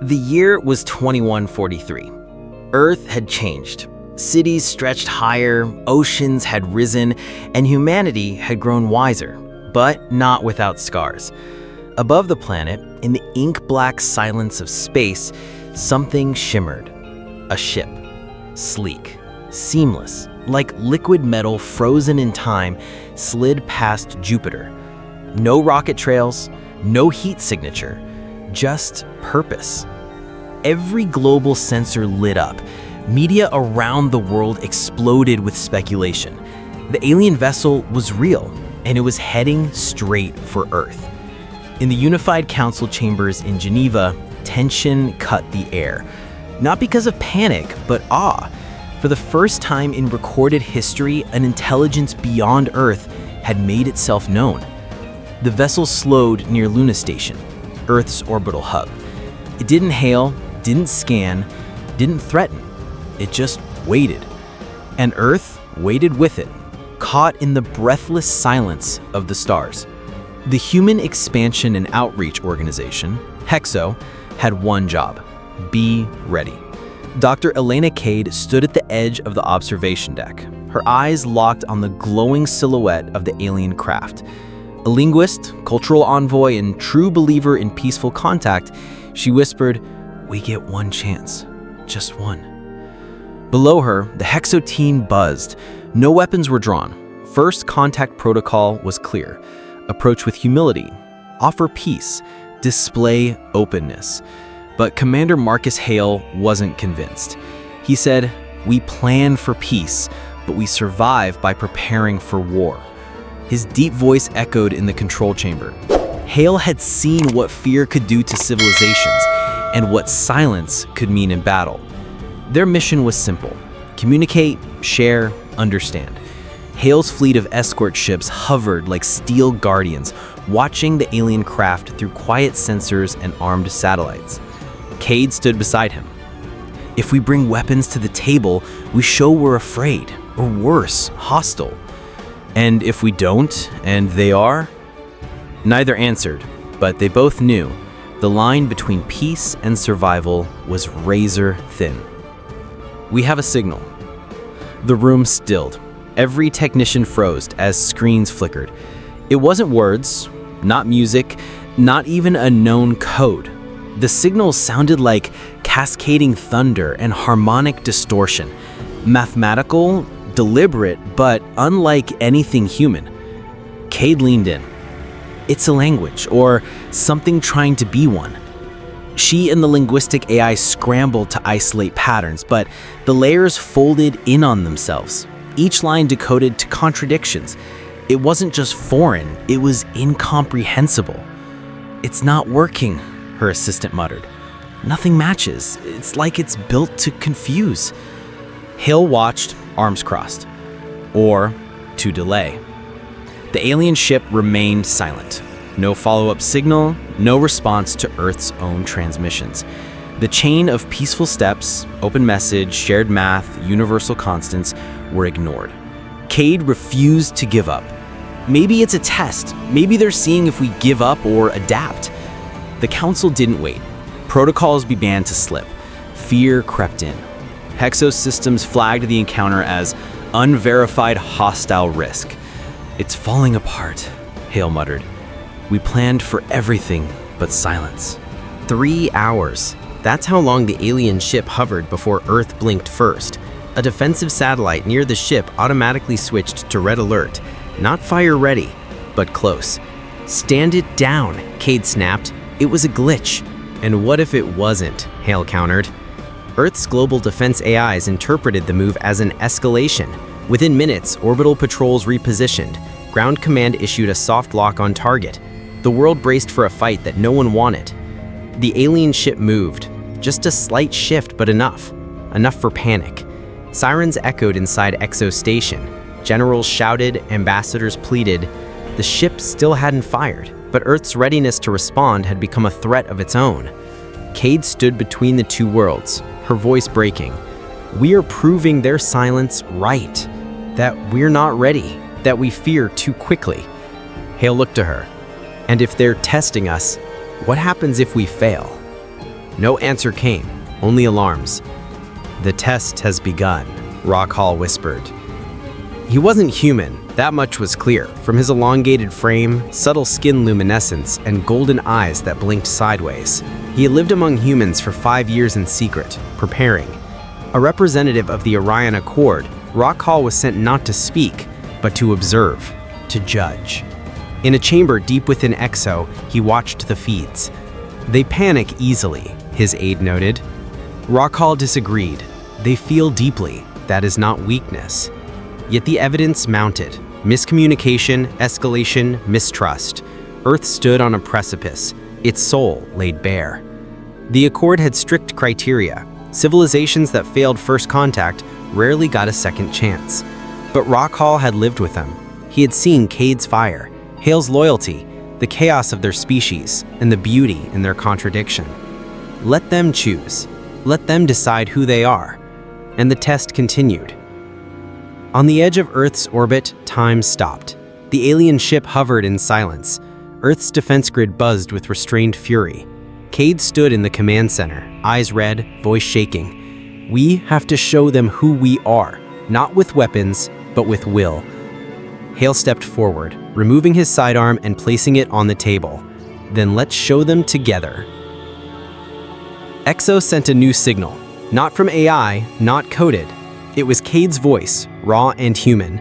The year was 2143. Earth had changed. Cities stretched higher, oceans had risen, and humanity had grown wiser, but not without scars. Above the planet, in the ink-black silence of space, something shimmered. A ship. Sleek, seamless, like liquid metal frozen in time, slid past Jupiter. No rocket trails, no heat signature, just purpose. Every global sensor lit up. Media around the world exploded with speculation. The alien vessel was real, and it was heading straight for Earth. In the Unified Council chambers in Geneva, tension cut the air. Not because of panic, but awe. For the first time in recorded history, an intelligence beyond Earth had made itself known. The vessel slowed near Luna Station, Earth's orbital hub. It didn't hail, didn't scan, didn't threaten. It just waited. And Earth waited with it, caught in the breathless silence of the stars. The Human Expansion and Outreach Organization, HEXO, had one job: be ready. Dr. Elena Cade stood at the edge of the observation deck, her eyes locked on the glowing silhouette of the alien craft. A linguist, cultural envoy, and true believer in peaceful contact, she whispered, "We get one chance, just one." Below her, the HEXO team buzzed. No weapons were drawn. First contact protocol was clear. Approach with humility, offer peace, display openness. But Commander Marcus Hale wasn't convinced. He said, "We plan for peace, but we survive by preparing for war." His deep voice echoed in the control chamber. Hale had seen what fear could do to civilizations and what silence could mean in battle. Their mission was simple: communicate, share, understand. Hale's fleet of escort ships hovered like steel guardians, watching the alien craft through quiet sensors and armed satellites. Cade stood beside him. "If we bring weapons to the table, we show we're afraid, or worse, hostile. And if we don't, and they are?" Neither answered, but they both knew the line between peace and survival was razor thin. "We have a signal." The room stilled. Every technician froze as screens flickered. It wasn't words, not music, not even a known code. The signal sounded like cascading thunder and harmonic distortion. Mathematical, deliberate, but unlike anything human. Cade leaned in. "It's a language, or something trying to be one." She and the linguistic AI scrambled to isolate patterns, but the layers folded in on themselves. Each line decoded to contradictions. It wasn't just foreign, it was incomprehensible. "It's not working," her assistant muttered. "Nothing matches. It's like it's built to confuse." Hale watched, arms crossed. Or to delay. The alien ship remained silent. No follow-up signal, no response to Earth's own transmissions. The chain of peaceful steps, open message, shared math, universal constants were ignored. Cade refused to give up. Maybe it's a test. Maybe they're seeing if we give up or adapt. The council didn't wait. Protocols began to slip. Fear crept in. HEXO systems flagged the encounter as unverified hostile risk. "It's falling apart," Hale muttered. "We planned for everything but silence." 3 hours. That's how long the alien ship hovered before Earth blinked first. A defensive satellite near the ship automatically switched to red alert. Not fire ready, but close. "Stand it down," Cade snapped. "It was a glitch." "And what if it wasn't?" Hale countered. Earth's global defense AIs interpreted the move as an escalation. Within minutes, orbital patrols repositioned. Ground command issued a soft lock on target. The world braced for a fight that no one wanted. The alien ship moved. Just a slight shift, but enough. Enough for panic. Sirens echoed inside Exo Station. Generals shouted, ambassadors pleaded. The ship still hadn't fired, but Earth's readiness to respond had become a threat of its own. Cade stood between the two worlds, her voice breaking. "We are proving their silence right. That we're not ready. That we fear too quickly." Hale looked to her. "And if they're testing us, what happens if we fail?" No answer came, only alarms. "The test has begun," Rockhall whispered. He wasn't human, that much was clear, from his elongated frame, subtle skin luminescence, and golden eyes that blinked sideways. He had lived among humans for 5 years in secret, preparing. A representative of the Orion Accord, Rockhall was sent not to speak, but to observe, to judge. In a chamber deep within Exo, he watched the feeds. "They panic easily," his aide noted. Rockhall disagreed. "They feel deeply. That is not weakness." Yet the evidence mounted. Miscommunication, escalation, mistrust. Earth stood on a precipice. Its soul laid bare. The Accord had strict criteria. Civilizations that failed first contact rarely got a second chance. But Rockhall had lived with them. He had seen Cade's fire, Hale's loyalty, the chaos of their species, and the beauty in their contradiction. Let them choose. Let them decide who they are. And the test continued. On the edge of Earth's orbit, time stopped. The alien ship hovered in silence. Earth's defense grid buzzed with restrained fury. Cade stood in the command center, eyes red, voice shaking. "We have to show them who we are, not with weapons, but with will." Hale stepped forward, removing his sidearm and placing it on the table. "Then let's show them together." Exo sent a new signal, not from AI, not coded. It was Cade's voice, raw and human.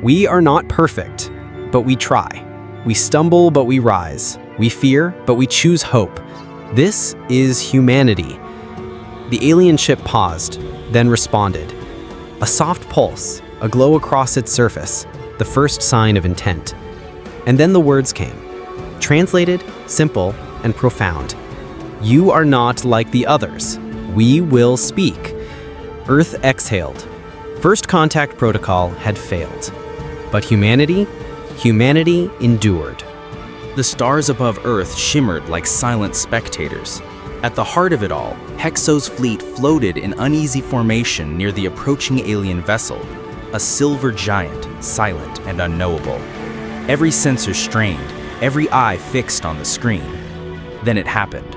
"We are not perfect, but we try. We stumble, but we rise. We fear, but we choose hope. This is humanity." The alien ship paused, then responded. A soft pulse, a glow across its surface, the first sign of intent. And then the words came, translated, simple, and profound. "You are not like the others. We will speak." Earth exhaled. First contact protocol had failed. But humanity endured. The stars above Earth shimmered like silent spectators. At the heart of it all, Hexo's fleet floated in uneasy formation near the approaching alien vessel, a silver giant, silent and unknowable. Every sensor strained, every eye fixed on the screen. Then it happened.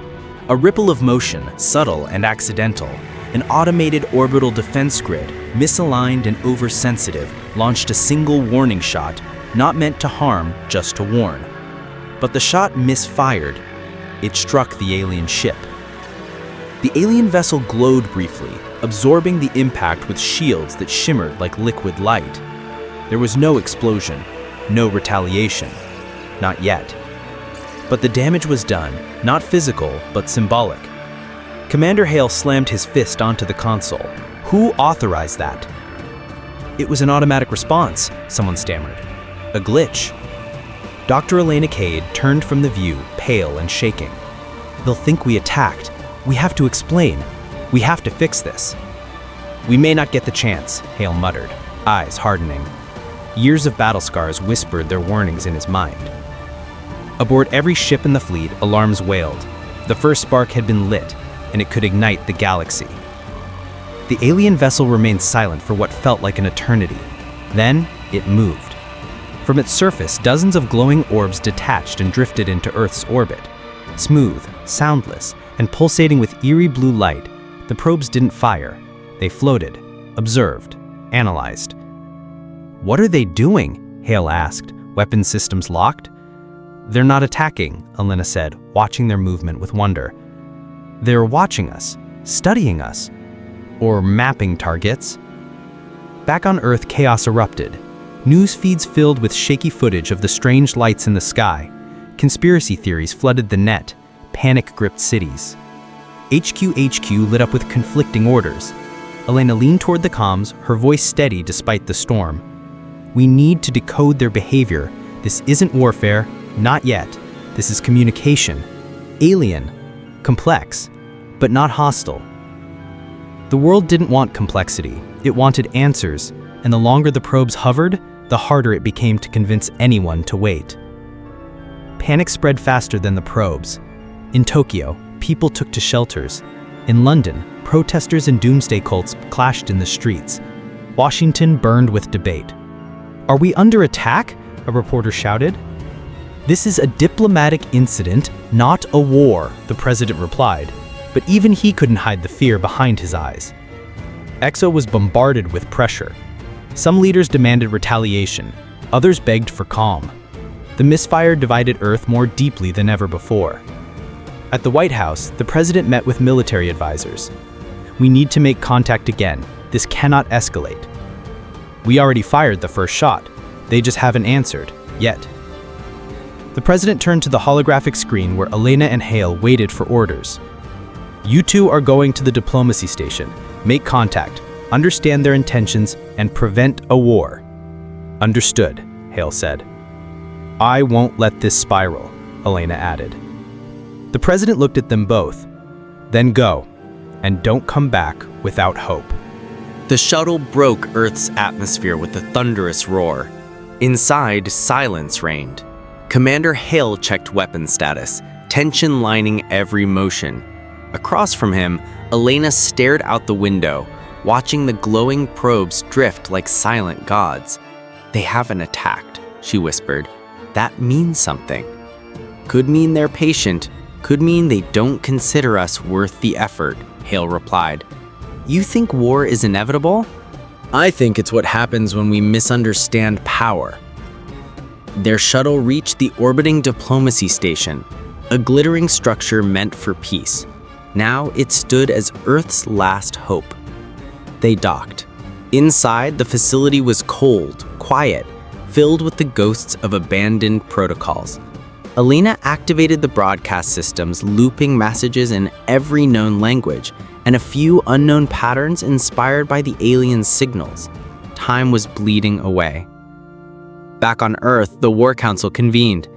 A ripple of motion, subtle and accidental. An automated orbital defense grid, misaligned and oversensitive, launched a single warning shot, not meant to harm, just to warn. But the shot misfired. It struck the alien ship. The alien vessel glowed briefly, absorbing the impact with shields that shimmered like liquid light. There was no explosion, no retaliation. Not yet. But the damage was done, not physical, but symbolic. Commander Hale slammed his fist onto the console. Who authorized that? "It was an automatic response," someone stammered. "A glitch." Dr. Elena Cade turned from the view, pale and shaking. "They'll think we attacked. We have to explain. We have to fix this." "We may not get the chance," Hale muttered, eyes hardening. Years of battle scars whispered their warnings in his mind. Aboard every ship in the fleet, alarms wailed. The first spark had been lit, and it could ignite the galaxy. The alien vessel remained silent for what felt like an eternity. Then, it moved. From its surface, dozens of glowing orbs detached and drifted into Earth's orbit. Smooth, soundless, and pulsating with eerie blue light, the probes didn't fire. They floated, observed, analyzed. "What are they doing?" Hale asked, weapon systems locked. "They're not attacking," Elena said, watching their movement with wonder. "They're watching us, studying us, or mapping targets." Back on Earth, chaos erupted. News feeds filled with shaky footage of the strange lights in the sky. Conspiracy theories flooded the net. Panic gripped cities. HQ lit up with conflicting orders. Elena leaned toward the comms, her voice steady despite the storm. "We need to decode their behavior. This isn't warfare, not yet. This is communication. Alien. Complex, but not hostile." The world didn't want complexity. It wanted answers, and the longer the probes hovered, the harder it became to convince anyone to wait. Panic spread faster than the probes. In Tokyo, people took to shelters. In London, protesters and doomsday cults clashed in the streets. Washington burned with debate. "Are we under attack?" a reporter shouted. "This is a diplomatic incident, not a war," the president replied. but even he couldn't hide the fear behind his eyes. EXO was bombarded with pressure. Some leaders demanded retaliation, others begged for calm. The misfire divided Earth more deeply than ever before. At the White House, the president met with military advisors. "We need to make contact again. This cannot escalate. We already fired the first shot. They just haven't answered, yet." The president turned to the holographic screen where Elena and Hale waited for orders. "You two are going to the diplomacy station. Make contact, understand their intentions, and prevent a war." "Understood," Hale said. "I won't let this spiral," Elena added. The president looked at them both. "Then go, and don't come back without hope." The shuttle broke Earth's atmosphere with a thunderous roar. Inside, silence reigned. Commander Hale checked weapon status, tension lining every motion. Across from him, Elena stared out the window, watching the glowing probes drift like silent gods. "They haven't attacked," she whispered. "That means something. Could mean they're patient, could mean they don't consider us worth the effort," Hale replied. "You think war is inevitable?" "I think it's what happens when we misunderstand power." Their shuttle reached the orbiting diplomacy station, a glittering structure meant for peace. Now it stood as Earth's last hope. They docked. Inside, the facility was cold, quiet, filled with the ghosts of abandoned protocols. Elena activated the broadcast systems, looping messages in every known language, and a few unknown patterns inspired by the alien signals. Time was bleeding away. Back on Earth, the War Council convened.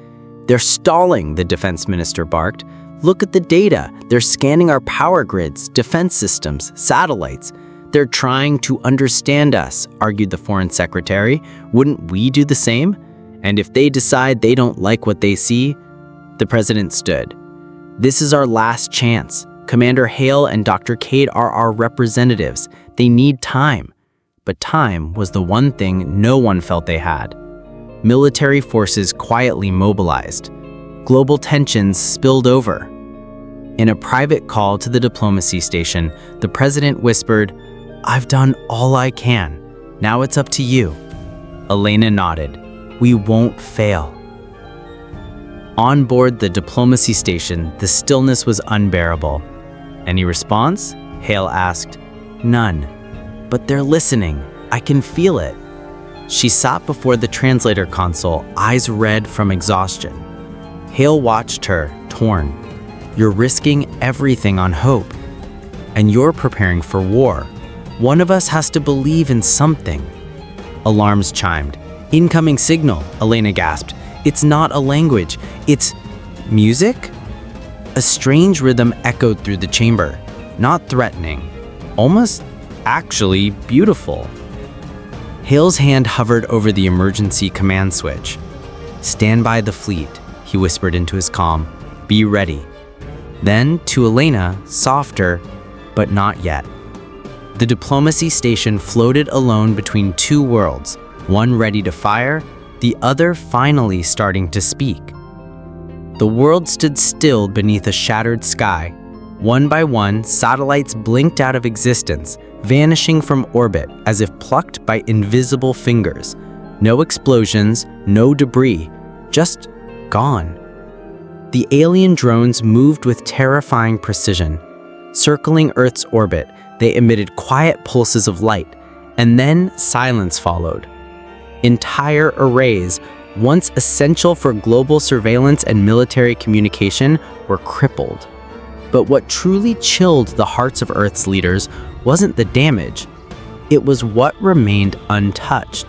"They're stalling," the defense minister barked. "Look at the data. They're scanning our power grids, defense systems, satellites. They're trying to understand us," argued the foreign secretary. "Wouldn't we do the same? And if they decide they don't like what they see?" The president stood. "This is our last chance. Commander Hale and Dr. Cade are our representatives. They need time." But time was the one thing no one felt they had. Military forces quietly mobilized. Global tensions spilled over. In a private call to the diplomacy station, the president whispered, "I've done all I can. Now it's up to you." Elena nodded. "We won't fail." On board the diplomacy station, the stillness was unbearable. "Any response?" Hale asked. "None. But they're listening. I can feel it." She sat before the translator console, eyes red from exhaustion. Hale watched her, torn. "You're risking everything on hope. And you're preparing for war. One of us has to believe in something." Alarms chimed. "Incoming signal," Elena gasped. "It's not a language. It's music?" A strange rhythm echoed through the chamber. Not threatening. Almost, actually, beautiful. Hale's hand hovered over the emergency command switch. "Stand by the fleet," he whispered into his comm. "Be ready." Then, to Elena, softer, but not yet. The diplomacy station floated alone between two worlds, one ready to fire, the other finally starting to speak. The world stood still beneath a shattered sky. One by one, satellites blinked out of existence, vanishing from orbit as if plucked by invisible fingers. No explosions, no debris, just gone. The alien drones moved with terrifying precision. Circling Earth's orbit, they emitted quiet pulses of light, and then silence followed. Entire arrays, once essential for global surveillance and military communication, were crippled. But what truly chilled the hearts of Earth's leaders wasn't the damage. It was what remained untouched.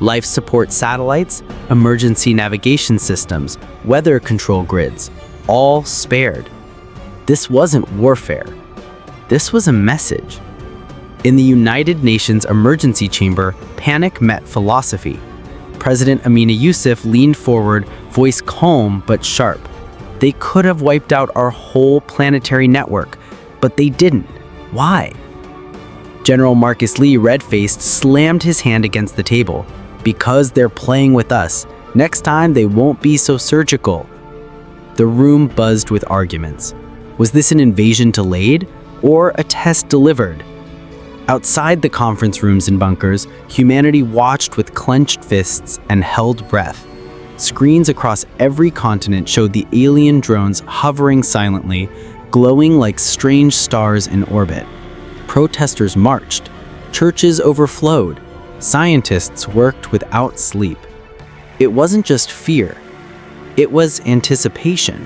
Life support satellites, emergency navigation systems, weather control grids, all spared. This wasn't warfare. This was a message. In the United Nations Emergency Chamber, panic met philosophy. President Amina Yusuf leaned forward, voice calm but sharp. They could have wiped out our whole planetary network, but they didn't. Why? General Marcus Lee, red-faced, slammed his hand against the table. "Because they're playing with us. Next time they won't be so surgical." The room buzzed with arguments. Was this an invasion delayed or a test delivered? Outside the conference rooms and bunkers, humanity watched with clenched fists and held breath. Screens across every continent showed the alien drones hovering silently, glowing like strange stars in orbit. Protesters marched. Churches overflowed. Scientists worked without sleep. It wasn't just fear. It was anticipation.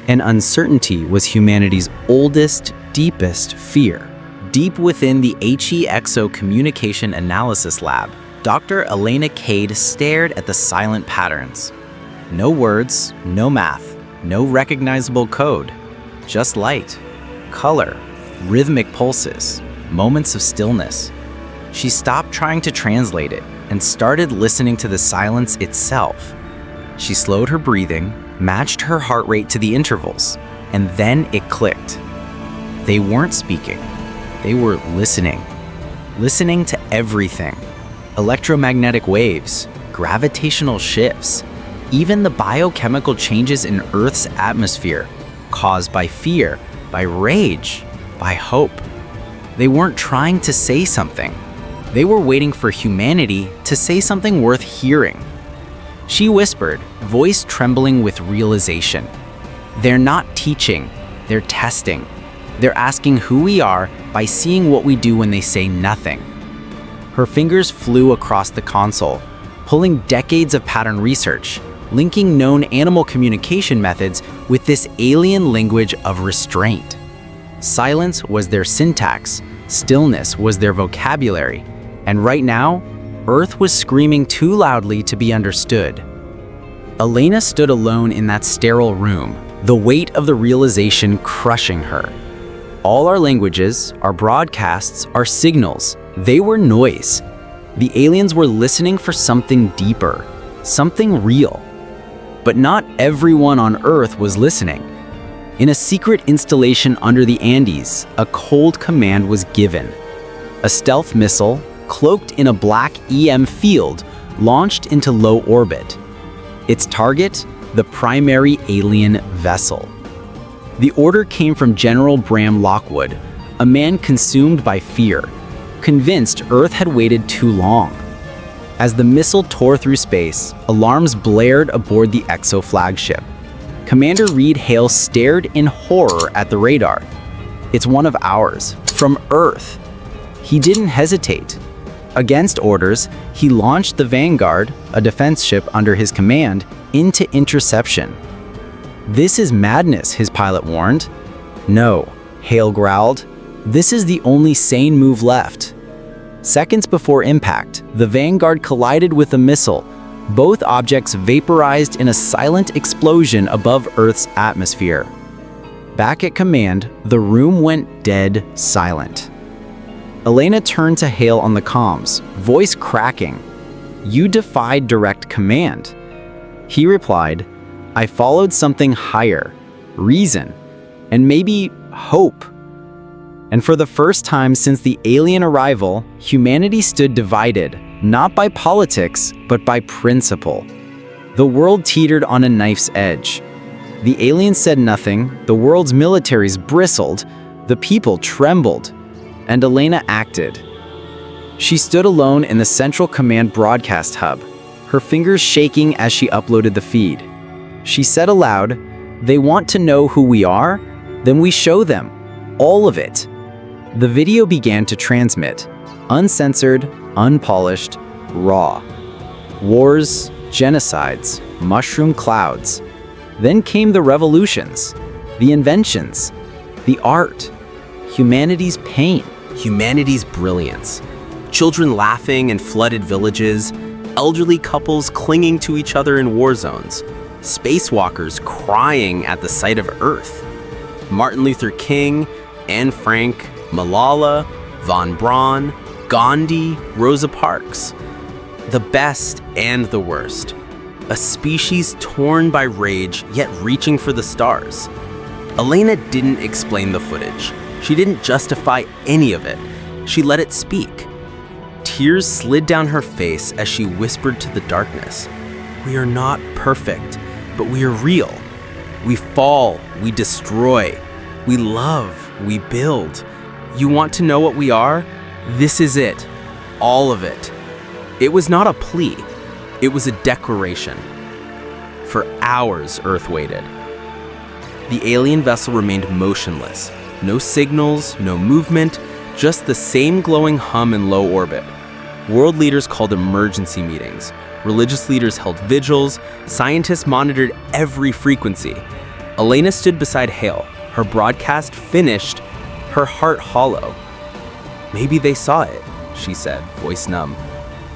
And uncertainty was humanity's oldest, deepest fear. Deep within the HFY Communication Analysis Lab, Dr. Elena Cade stared at the silent patterns. No words, no math, no recognizable code, just light, color, rhythmic pulses, moments of stillness. She stopped trying to translate it and started listening to the silence itself. She slowed her breathing, matched her heart rate to the intervals, and then it clicked. They weren't speaking. They were listening. Listening to everything. Electromagnetic waves, gravitational shifts, even the biochemical changes in Earth's atmosphere, caused by fear, by rage, by hope. They weren't trying to say something. They were waiting for humanity to say something worth hearing. She whispered, voice trembling with realization. They're not teaching, they're testing. They're asking who we are by seeing what we do when they say nothing. Her fingers flew across the console, pulling decades of pattern research, linking known animal communication methods with this alien language of restraint. Silence was their syntax, stillness was their vocabulary, and right now, Earth was screaming too loudly to be understood. Elena stood alone in that sterile room, the weight of the realization crushing her. All our languages, our broadcasts, our signals, they were noise. The aliens were listening for something deeper, something real. But not everyone on Earth was listening. In a secret installation under the Andes, a cold command was given. A stealth missile, cloaked in a black EM field, launched into low orbit. Its target, the primary alien vessel. The order came from General Bram Lockwood, a man consumed by fear, convinced Earth had waited too long. As the missile tore through space, alarms blared aboard the EXO flagship. Commander Reed Hale stared in horror at the radar. It's one of ours, from Earth. He didn't hesitate. Against orders, he launched the Vanguard, a defense ship under his command, into interception. This is madness, his pilot warned. No, Hale growled. This is the only sane move left. Seconds before impact, the Vanguard collided with a missile. Both objects vaporized in a silent explosion above Earth's atmosphere. Back at command, the room went dead silent. Elena turned to Hale on the comms, voice cracking. You defied direct command. He replied, I followed something higher, reason, and maybe hope. And for the first time since the alien arrival, humanity stood divided, not by politics, but by principle. The world teetered on a knife's edge. The aliens said nothing, the world's militaries bristled, the people trembled, and Elena acted. She stood alone in the Central Command broadcast hub, her fingers shaking as she uploaded the feed. She said aloud, they want to know who we are? Then we show them. All of it. The video began to transmit, uncensored, unpolished, raw. Wars, genocides, mushroom clouds. Then came the revolutions, the inventions, the art, humanity's pain. Humanity's brilliance. Children laughing in flooded villages, elderly couples clinging to each other in war zones, spacewalkers crying at the sight of Earth. Martin Luther King, Anne Frank, Malala, Von Braun, Gandhi, Rosa Parks. The best and the worst. A species torn by rage, yet reaching for the stars. Elena didn't explain the footage. She didn't justify any of it. She let it speak. Tears slid down her face as she whispered to the darkness. We are not perfect, but we are real. We fall, we destroy, We love, we build. You want to know what we are? This is it. All of it. It was not a plea. It was a declaration. For hours, Earth waited. The alien vessel remained motionless. No signals, no movement, just the same glowing hum in low orbit. World leaders called emergency meetings. Religious leaders held vigils. Scientists monitored every frequency. Elena stood beside Hale, her broadcast finished, her heart hollow. Maybe they saw it, she said, voice numb.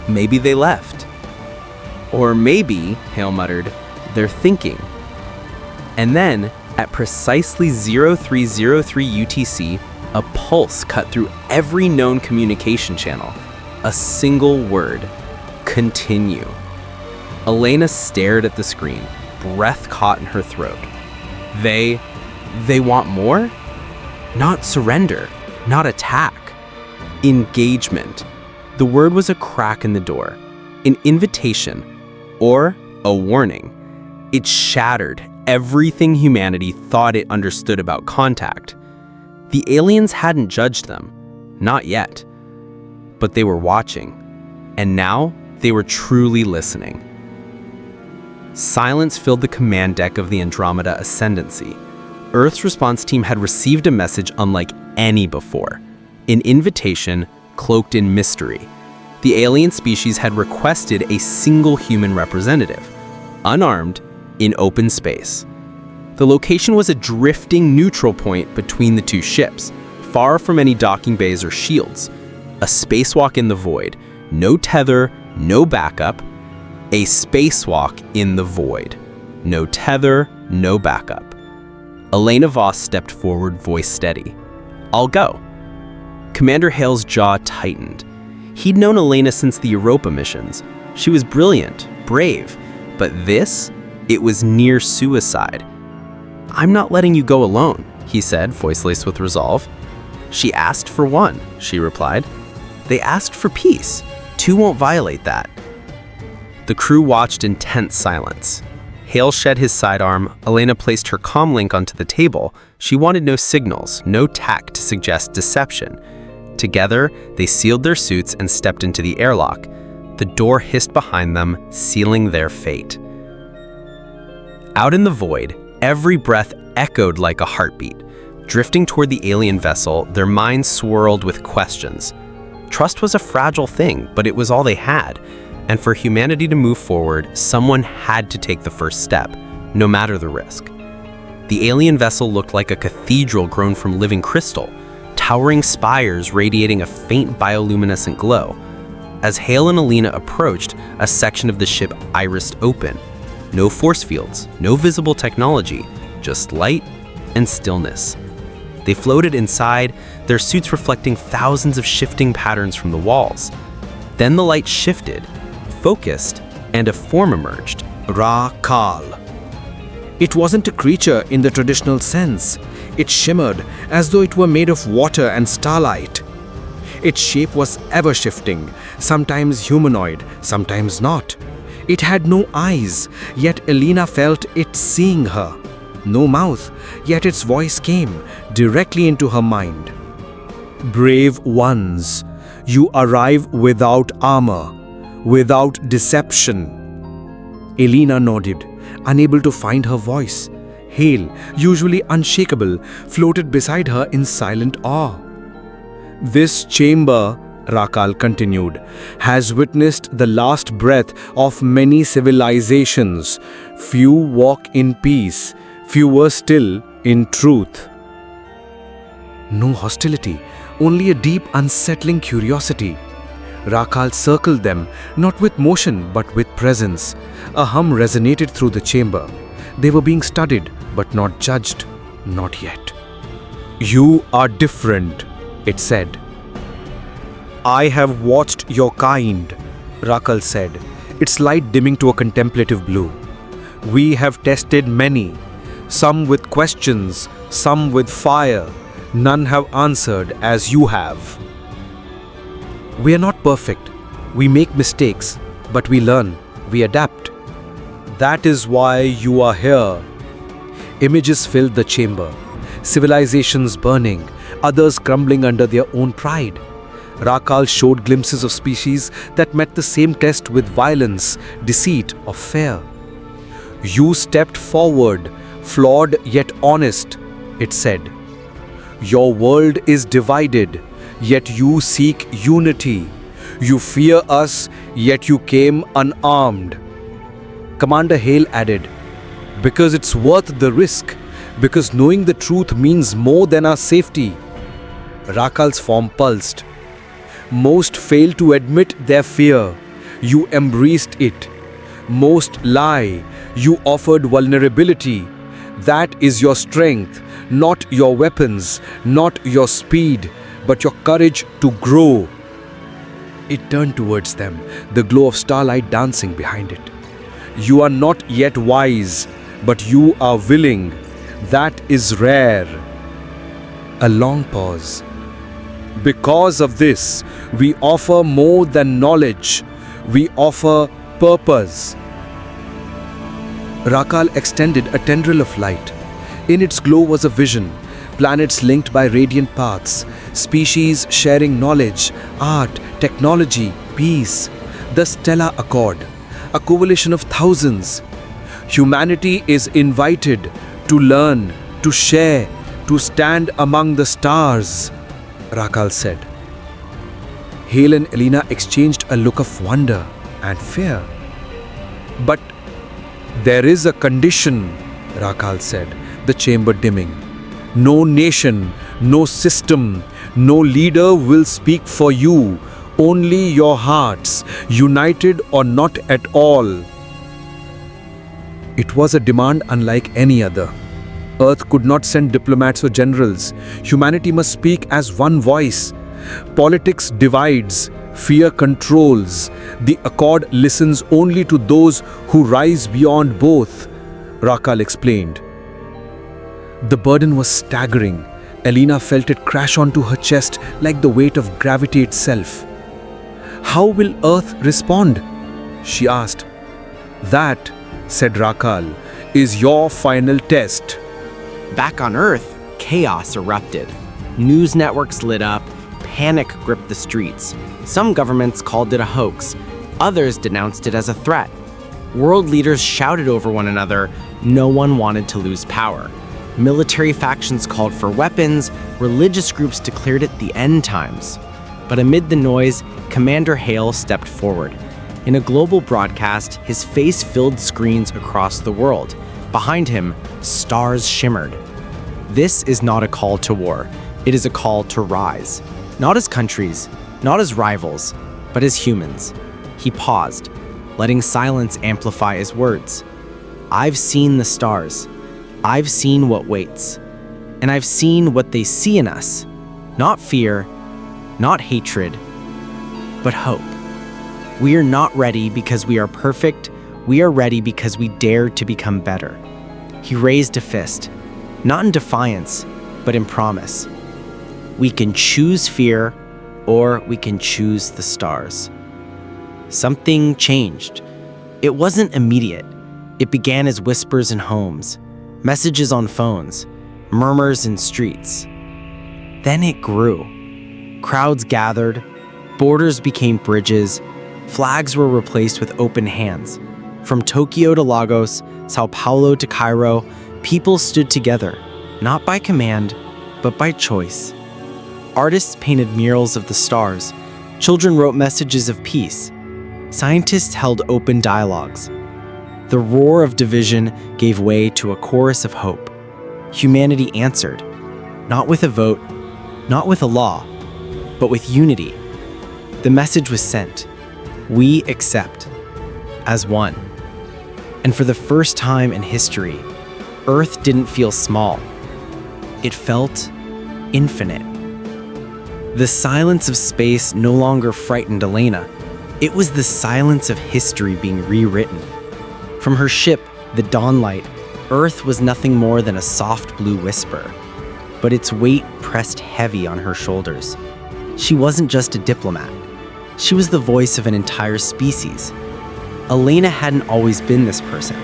Maybe they left. Or maybe, Hale muttered, they're thinking. And then, at precisely 0303 UTC, a pulse cut through every known communication channel. A single word: continue. Elena stared at the screen, breath caught in her throat. They want more? Not surrender, not attack. Engagement. The word was a crack in the door, an invitation, or a warning. It shattered everything humanity thought it understood about contact. The aliens hadn't judged them, not yet. But they were watching, and now they were truly listening. Silence filled the command deck of the Andromeda Ascendancy. Earth's response team had received a message unlike any before, an invitation cloaked in mystery. The alien species had requested a single human representative, unarmed, in open space. The location was a drifting neutral point between the two ships, far from any docking bays or shields. A spacewalk in the void, no tether, no backup. A spacewalk in the void, no tether, no backup. Elena Voss stepped forward, voice steady. I'll go. Commander Hale's jaw tightened. He'd known Elena since the Europa missions. She was brilliant, brave, but this, it was near suicide. I'm not letting you go alone, he said, voice laced with resolve. She asked for one, she replied. They asked for peace. Two won't violate that. The crew watched in tense silence. Hale shed his sidearm. Elena placed her comm link onto the table. She wanted no signals, no tack to suggest deception. Together, they sealed their suits and stepped into the airlock. The door hissed behind them, sealing their fate. Out in the void, every breath echoed like a heartbeat. Drifting toward the alien vessel, their minds swirled with questions. Trust was a fragile thing, but it was all they had. And for humanity to move forward, someone had to take the first step, no matter the risk. The alien vessel looked like a cathedral grown from living crystal, towering spires radiating a faint bioluminescent glow. As Hale and Elena approached, a section of the ship irised open. No force fields, no visible technology, just light and stillness. They floated inside, their suits reflecting thousands of shifting patterns from the walls. Then the light shifted, focused, and a form emerged. Ra-Kal. It wasn't a creature in the traditional sense. It shimmered as though it were made of water and starlight. Its shape was ever-shifting, sometimes humanoid, sometimes not. It had no eyes, yet Elena felt it seeing her. No mouth, yet its voice came directly into her mind. Brave ones, you arrive without armor, without deception. Elena nodded, unable to find her voice. Hale, usually unshakable, floated beside her in silent awe. This chamber, Ra-Kal continued, has witnessed the last breath of many civilizations. Few walk in peace, fewer still in truth. No hostility, only a deep, unsettling curiosity. Ra-Kal circled them, not with motion but with presence. A hum resonated through the chamber. They were being studied, but not judged. Not yet. You are different, it said. I have watched your kind, Ra-Kal said, its light dimming to a contemplative blue. We have tested many, some with questions, some with fire. None have answered as you have. We are not perfect. We make mistakes, but we learn, we adapt. That is why you are here. Images filled the chamber. civilizations burning, others crumbling under their own pride. Rakal showed glimpses of species that met the same test with violence, deceit, or fear. You stepped forward, flawed yet honest, it said. Your world is divided, yet you seek unity. You fear us, yet you came unarmed. Commander Hale added, because it's worth the risk, because knowing the truth means more than our safety. Rakal's form pulsed. Most fail to admit their fear. You embraced it. Most lie. You offered vulnerability. That is your strength, not your weapons, not your speed, but your courage to grow. It turned towards them, the glow of starlight dancing behind it. You are not yet wise, but you are willing. That is rare. A long pause. Because of this, we offer more than knowledge. We offer purpose. Rakal extended a tendril of light. In its glow was a vision. Planets linked by radiant paths. Species sharing knowledge, art, technology, peace. The Stellar Accord. A coalition of thousands. Humanity is invited to learn, to share, to stand among the stars, Rakal said. Hale and Elena exchanged a look of wonder and fear. But there is a condition, Rakal said, the chamber dimming. No nation, no system, no leader will speak for you. Only your hearts, united or not at all. It was a demand unlike any other. Earth could not send diplomats or generals. Humanity must speak as one voice. Politics divides, fear controls. The accord listens only to those who rise beyond both, Rakal explained. The burden was staggering. Elena felt it crash onto her chest like the weight of gravity itself. How will Earth respond? She asked. That, said Rakal, is your final test. Back on Earth, chaos erupted. News networks lit up, panic gripped the streets. Some governments called it a hoax, others denounced it as a threat. World leaders shouted over one another, no one wanted to lose power. Military factions called for weapons, religious groups declared it the end times. But amid the noise, Commander Hale stepped forward. In a global broadcast, his face filled screens across the world. Behind him, stars shimmered. This is not a call to war. It is a call to rise. Not as countries, not as rivals, but as humans. He paused, letting silence amplify his words. I've seen the stars. I've seen what waits. And I've seen what they see in us. Not fear, not hatred, but hope. We are not ready because we are perfect. We are ready because we dare to become better. He raised a fist, not in defiance, but in promise. We can choose fear, or we can choose the stars. Something changed. It wasn't immediate. It began as whispers in homes, messages on phones, murmurs in streets. Then it grew. Crowds gathered, borders became bridges, flags were replaced with open hands. From Tokyo to Lagos, Sao Paulo to Cairo, people stood together, not by command, but by choice. Artists painted murals of the stars. Children wrote messages of peace. Scientists held open dialogues. The roar of division gave way to a chorus of hope. Humanity answered, not with a vote, not with a law, but with unity. The message was sent. We accept, as one. And for the first time in history, Earth didn't feel small. It felt infinite. The silence of space no longer frightened Elena. It was the silence of history being rewritten. From her ship, the Dawnlight, Earth was nothing more than a soft blue whisper, but its weight pressed heavy on her shoulders. She wasn't just a diplomat. She was the voice of an entire species. Elena hadn't always been this person.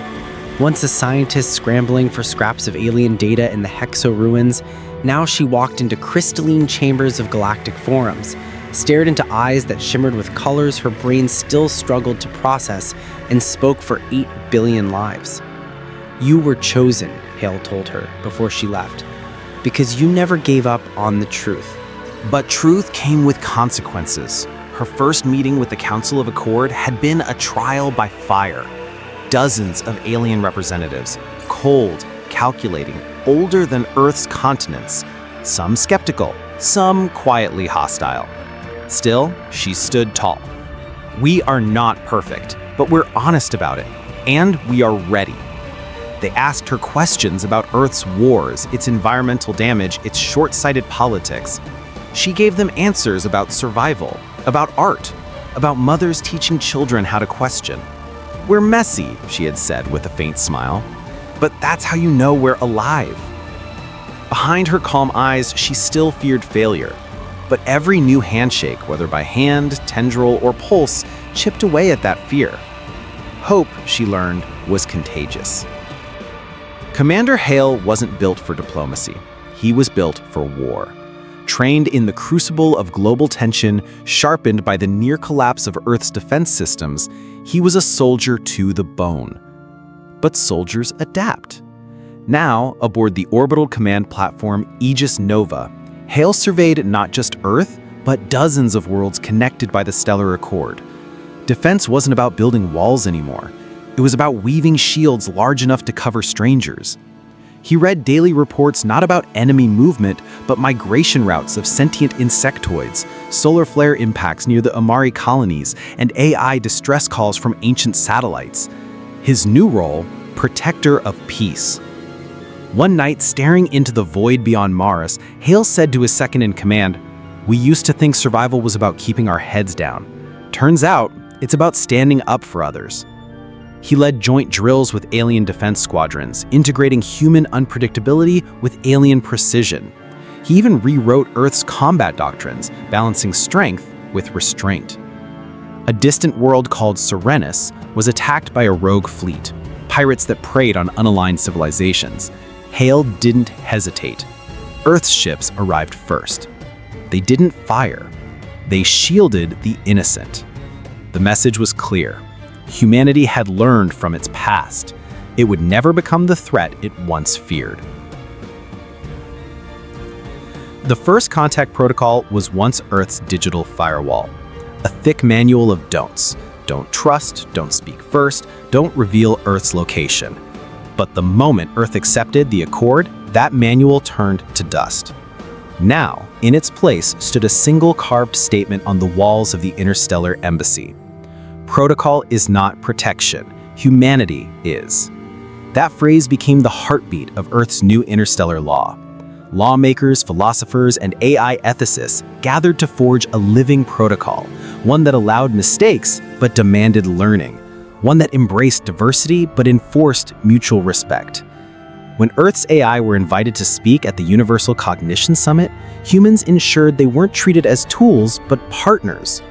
Once a scientist scrambling for scraps of alien data in the Hexo ruins, now she walked into crystalline chambers of galactic forums, stared into eyes that shimmered with colors her brain still struggled to process, and spoke for 8 billion lives. "You were chosen," Hale told her before she left, "because you never gave up on the truth." But truth came with consequences. Her first meeting with the Council of Accord had been a trial by fire. Dozens of alien representatives, cold, calculating, older than Earth's continents, some skeptical, some quietly hostile. Still, she stood tall. "We are not perfect, but we're honest about it, and we are ready." They asked her questions about Earth's wars, its environmental damage, its short-sighted politics. She gave them answers about survival, about art, about mothers teaching children how to question. "We're messy," she had said with a faint smile, "but that's how you know we're alive." Behind her calm eyes, she still feared failure. But every new handshake, whether by hand, tendril, or pulse, chipped away at that fear. Hope, she learned, was contagious. Commander Hale wasn't built for diplomacy. He was built for war. Trained in the crucible of global tension, sharpened by the near collapse of Earth's defense systems, he was a soldier to the bone. But soldiers adapt. Now, aboard the orbital command platform Aegis Nova, Hale surveyed not just Earth, but dozens of worlds connected by the Stellar Accord. Defense wasn't about building walls anymore. It was about weaving shields large enough to cover strangers. He read daily reports not about enemy movement, but migration routes of sentient insectoids, solar flare impacts near the Amari colonies, and AI distress calls from ancient satellites. His new role, protector of peace. One night, staring into the void beyond Mars, Hale said to his second-in-command, "We used to think survival was about keeping our heads down. Turns out, it's about standing up for others." He led joint drills with alien defense squadrons, integrating human unpredictability with alien precision. He even rewrote Earth's combat doctrines, balancing strength with restraint. A distant world called Serenus was attacked by a rogue fleet, pirates that preyed on unaligned civilizations. Hale didn't hesitate. Earth's ships arrived first. They didn't fire. They shielded the innocent. The message was clear. Humanity had learned from its past. It would never become the threat it once feared. The first contact protocol was once Earth's digital firewall, a thick manual of don'ts. Don't trust, don't speak first, don't reveal Earth's location. But the moment Earth accepted the Accord, that manual turned to dust. Now, in its place stood a single carved statement on the walls of the Interstellar Embassy. Protocol is not protection. Humanity is. That phrase became the heartbeat of Earth's new interstellar law. Lawmakers, philosophers, and AI ethicists gathered to forge a living protocol, one that allowed mistakes but demanded learning, one that embraced diversity but enforced mutual respect. When Earth's AI were invited to speak at the Universal Cognition Summit, humans ensured they weren't treated as tools but partners.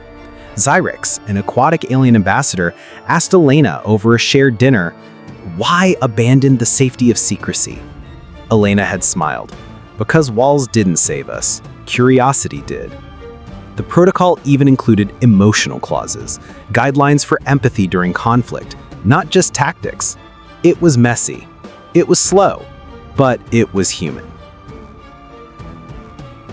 Xyrix, an aquatic alien ambassador, asked Elena over a shared dinner, "Why abandon the safety of secrecy?" Elena had smiled. "Because walls didn't save us. Curiosity did." The protocol even included emotional clauses, guidelines for empathy during conflict, not just tactics. It was messy. It was slow, but it was human.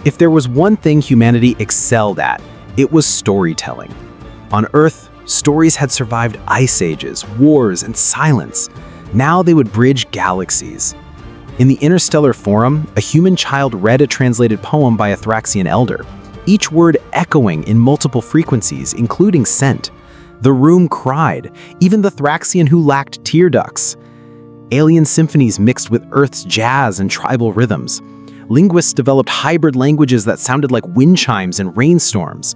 If there was one thing humanity excelled at, it was storytelling. On Earth, stories had survived ice ages, wars, and silence. Now they would bridge galaxies. In the Interstellar Forum, a human child read a translated poem by a Thraxian elder, each word echoing in multiple frequencies, including scent. The room cried, even the Thraxian who lacked tear ducts. Alien symphonies mixed with Earth's jazz and tribal rhythms. Linguists developed hybrid languages that sounded like wind chimes and rainstorms.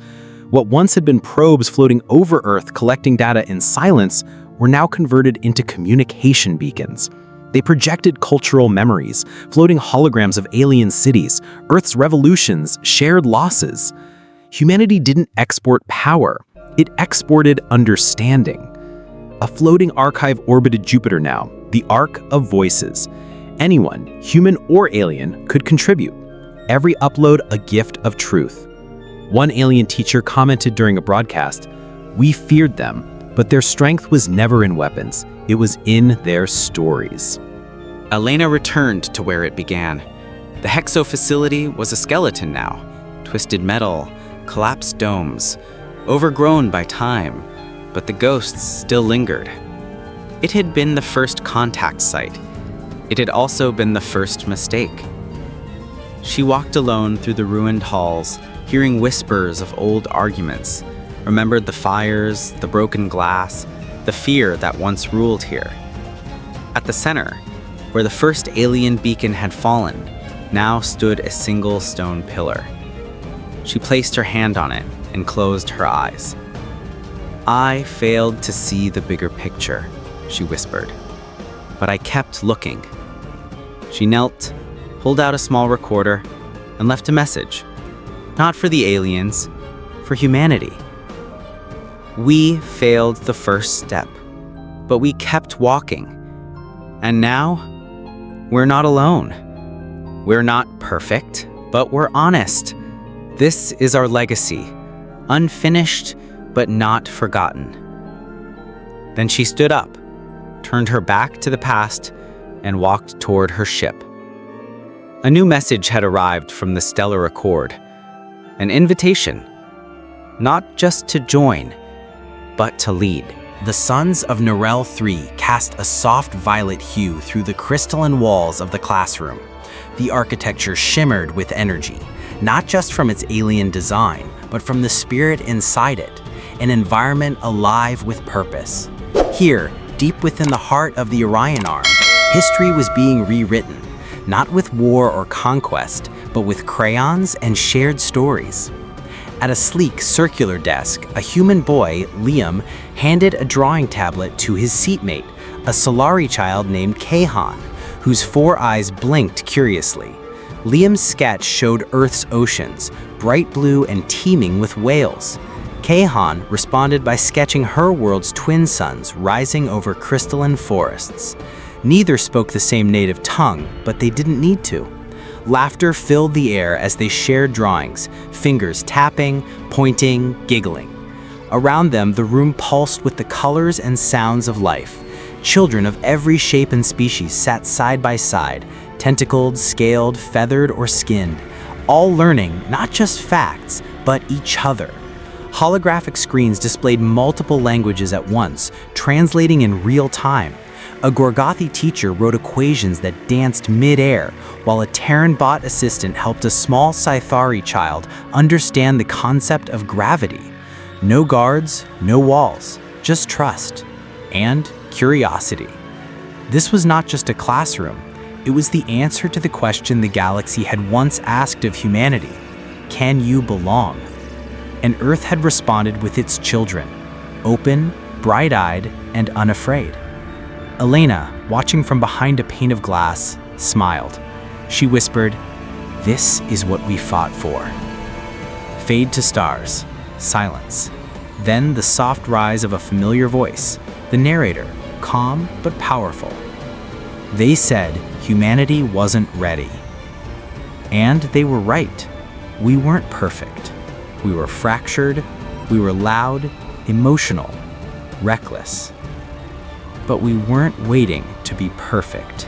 What once had been probes floating over Earth collecting data in silence were now converted into communication beacons. They projected cultural memories, floating holograms of alien cities, Earth's revolutions, shared losses. Humanity didn't export power, it exported understanding. A floating archive orbited Jupiter now, the Ark of Voices. Anyone, human or alien, could contribute. Every upload a gift of truth. One alien teacher commented during a broadcast, "We feared them, but their strength was never in weapons. It was in their stories." Elena returned to where it began. The Hexo facility was a skeleton now. Twisted metal, collapsed domes, overgrown by time, but the ghosts still lingered. It had been the first contact site. It had also been the first mistake. She walked alone through the ruined halls, hearing whispers of old arguments, remembered the fires, the broken glass, the fear that once ruled here. At the center, where the first alien beacon had fallen, now stood a single stone pillar. She placed her hand on it and closed her eyes. "I failed to see the bigger picture," she whispered, "but I kept looking." She knelt, pulled out a small recorder, and left a message. Not for the aliens, for humanity. We failed the first step, but we kept walking. And now, we're not alone. We're not perfect, but we're honest. This is our legacy, unfinished but not forgotten. Then she stood up, turned her back to the past, and walked toward her ship. A new message had arrived from the Stellar Accord, an invitation, not just to join, but to lead. The suns of Narelle 3 cast a soft violet hue through the crystalline walls of the classroom. The architecture shimmered with energy, not just from its alien design, but from the spirit inside it, an environment alive with purpose. Here, deep within the heart of the Orion Arm, history was being rewritten, not with war or conquest, but with crayons and shared stories. At a sleek, circular desk, a human boy, Liam, handed a drawing tablet to his seatmate, a Solari child named Kahan, whose 4 eyes blinked curiously. Liam's sketch showed Earth's oceans, bright blue and teeming with whales. Kahan responded by sketching her world's twin suns rising over crystalline forests. Neither spoke the same native tongue, but they didn't need to. Laughter filled the air as they shared drawings, fingers tapping, pointing, giggling. Around them, the room pulsed with the colors and sounds of life. Children of every shape and species sat side by side, tentacled, scaled, feathered, or skinned, all learning not just facts, but each other. Holographic screens displayed multiple languages at once, translating in real time. A Gorgothi teacher wrote equations that danced mid-air, while a Terran bot assistant helped a small Scythari child understand the concept of gravity. No guards, no walls, just trust and curiosity. This was not just a classroom. It was the answer to the question the galaxy had once asked of humanity: can you belong? And Earth had responded with its children, open, bright-eyed, and unafraid. Elena, watching from behind a pane of glass, smiled. She whispered, "This is what we fought for." Fade to stars, silence. Then the soft rise of a familiar voice, the narrator, calm but powerful. They said humanity wasn't ready. And they were right. We weren't perfect. We were fractured, we were loud, emotional, reckless. But we weren't waiting to be perfect.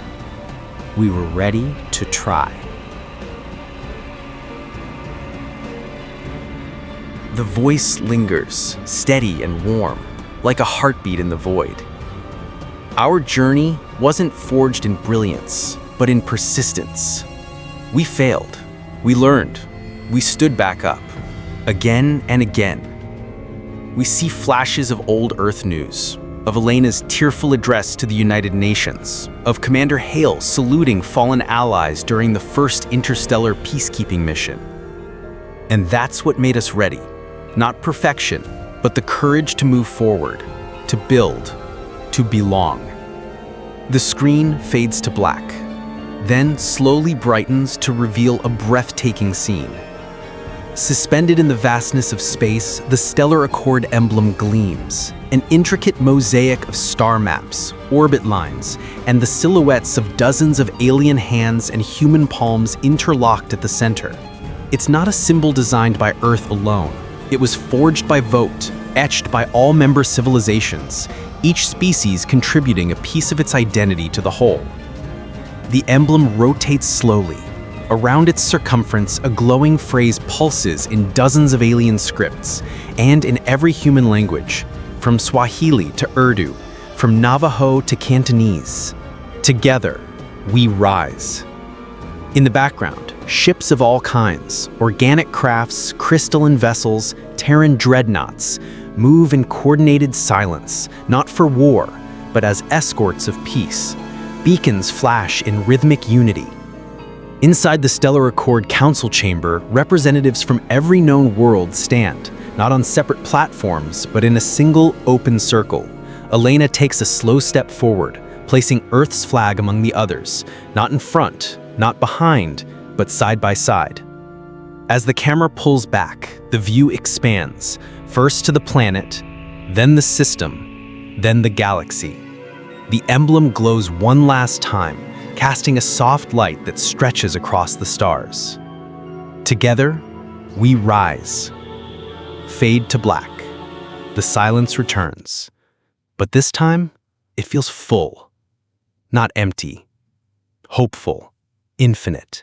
We were ready to try. The voice lingers, steady and warm, like a heartbeat in the void. Our journey wasn't forged in brilliance, but in persistence. We failed, we learned, we stood back up, again and again. We see flashes of old Earth news, of Elena's tearful address to the United Nations, of Commander Hale saluting fallen allies during the first interstellar peacekeeping mission. And that's what made us ready. Not perfection, but the courage to move forward, to build, to belong. The screen fades to black, then slowly brightens to reveal a breathtaking scene. Suspended in the vastness of space, the Stellar Accord emblem gleams, an intricate mosaic of star maps, orbit lines, and the silhouettes of dozens of alien hands and human palms interlocked at the center. It's not a symbol designed by Earth alone. It was forged by vote, etched by all member civilizations, each species contributing a piece of its identity to the whole. The emblem rotates slowly. Around its circumference, a glowing phrase pulses in dozens of alien scripts, and in every human language, from Swahili to Urdu, from Navajo to Cantonese. Together, we rise. In the background, ships of all kinds, organic crafts, crystalline vessels, Terran dreadnoughts, move in coordinated silence, not for war, but as escorts of peace. Beacons flash in rhythmic unity. Inside the Stellar Accord Council Chamber, representatives from every known world stand, not on separate platforms, but in a single open circle. Elena takes a slow step forward, placing Earth's flag among the others, not in front, not behind, but side by side. As the camera pulls back, the view expands, first to the planet, then the system, then the galaxy. The emblem glows one last time, casting a soft light that stretches across the stars. Together, we rise. Fade to black. The silence returns. But this time, it feels full. Not empty. Hopeful. Infinite.